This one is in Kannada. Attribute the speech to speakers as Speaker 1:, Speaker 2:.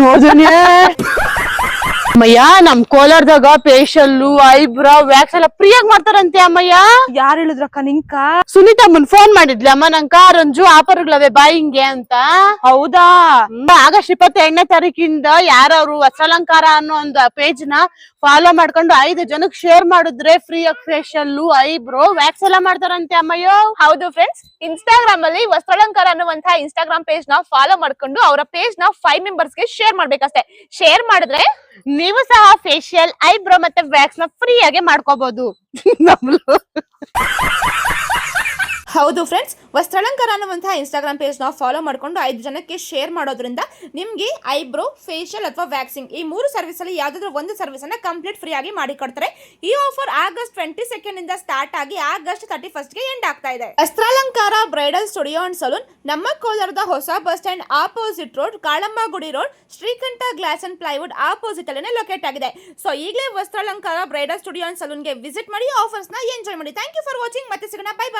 Speaker 1: ನೋಡ್ದೇನೆ ಅಮ್ಮಯ್ಯ ನಮ್ ಕೋಲಾರದಾಗ ಫೇಶಿಯಲ್ ಐಬ್ರೋ ವ್ಯಾಕ್ಸ್ ಎಲ್ಲ ಫ್ರೀಯಾಗಿ ಮಾಡ್ತಾರಂತೆ ಅಮ್ಮಯ್ಯ.
Speaker 2: ಯಾರು ಹೇಳಿದ್ರಕ್ಕ ನಿಂಕ?
Speaker 1: ಸುನೀತಮ್ಮನ್ ಫೋನ್ ಮಾಡಿದ್ಲಿ ಅಮ್ಮ ನಂಗ ರಂಜು ಆಫರ್ಗಳವೆ ಬಾಯಿಂಗೆ ಅಂತ.
Speaker 2: ಹೌದಾ?
Speaker 1: ಆಗಸ್ಟ್ 22ನೇ ತಾರೀಕಿಂದ ಯಾರವ್ರು ವಸ್ತ್ರಾಲಂಕಾರ ಅನ್ನೋ ಒಂದು ಪೇಜ್ ನ ಫಾಲೋ ಮಾಡ್ಕೊಂಡು 5 ಜನಕ್ಕೆ ಶೇರ್ ಮಾಡಿದ್ರೆ ಫ್ರೀ ಆಗಿ ಫೇಶಿಯಲ್ ಐಬ್ರೋ ವ್ಯಾಕ್ಸ್ ಎಲ್ಲ ಮಾಡ್ತಾರಂತೆ ಅಮ್ಮಯ್ಯೋ.
Speaker 2: ಹೌದು ಫ್ರೆಂಡ್ಸ್, ಇನ್ಸ್ಟಾಗ್ರಾಮ್ ಅಲ್ಲಿ ವಸ್ತ್ರಾಲಂಕಾರ ಅನ್ನುವಂತಹ ಇನ್ಸ್ಟಾಗ್ರಾಮ್ ಪೇಜ್ ನ ಫಾಲೋ ಮಾಡ್ಕೊಂಡು ಅವರ ಪೇಜ್ ನ 5 ಮೆಂಬರ್ಸ್ ಗೆ ಶೇರ್ ಮಾಡ್ಬೇಕಷ್ಟೇ. ಶೇರ್ ಮಾಡಿದ್ರೆ
Speaker 1: ನೀವು ಸಹ ಫೇಶಿಯಲ್ ಐಬ್ರೋ ಮತ್ತೆ ವ್ಯಾಕ್ಸ್ ನ ಫ್ರೀ ಆಗಿ ಮಾಡ್ಕೋಬಹುದು.
Speaker 2: ಹೌದು ಫ್ರೆಂಡ್ಸ್, ವಸ್ತ್ರಾಲಂಕಾರ ಅನ್ನುವಂತಹ ಇನ್ಸ್ಟಾಗ್ರಾಮ್ ಪೇಜ್ ನ ಫಾಲೋ ಮಾಡ್ಕೊಂಡು 5 ಜನಕ್ಕೆ ಶೇರ್ ಮಾಡೋದ್ರಿಂದ ನಿಮ್ಗೆ ಐಬ್ರೋ, ಫೇಶಿಯಲ್ ಅಥವಾ ವ್ಯಾಕ್ಸಿಂಗ್ ಈ 3 ಸರ್ವಿಸ್ ಅಲ್ಲಿ ಯಾವ್ದಾದ್ರು ಒಂದು ಸರ್ವಿಸ್ ಅನ್ನ ಕಂಪ್ಲೀಟ್ ಫ್ರೀ ಆಗಿ ಮಾಡಿಕೊಡ್ತಾರೆ. ಈ ಆಫರ್ ಆಗಸ್ಟ್ 22 ಇಂದ ಸ್ಟಾರ್ಟ್ ಆಗಿ ಆಗಸ್ಟ್ 31 ಗೆ ಎಂಡ್ ಆಗ್ತಾ ಇದೆ. Vastralankara bridal studio and salon ನಮ್ಮ ಕೋಲಾರದ ಹೊಸ bus stand opposite road, Kalamma Gudi road, Srikantha glass and plywood opposite ಅಲ್ಲೇ ಲೊಕೇಟ್ ಆಗಿದೆ. ಸೊ ಈಗಲೇ Vastralankara bridal studio and salon ಗೆ ವಿಸಿಟ್ ಮಾಡಿ ಆಫರ್ಸ್ ನ ಎಂಜಾಯ್ ಮಾಡಿ. Thank you for watching. ಮತ್ತೆ ಸಿಗೋಣ. Bye by.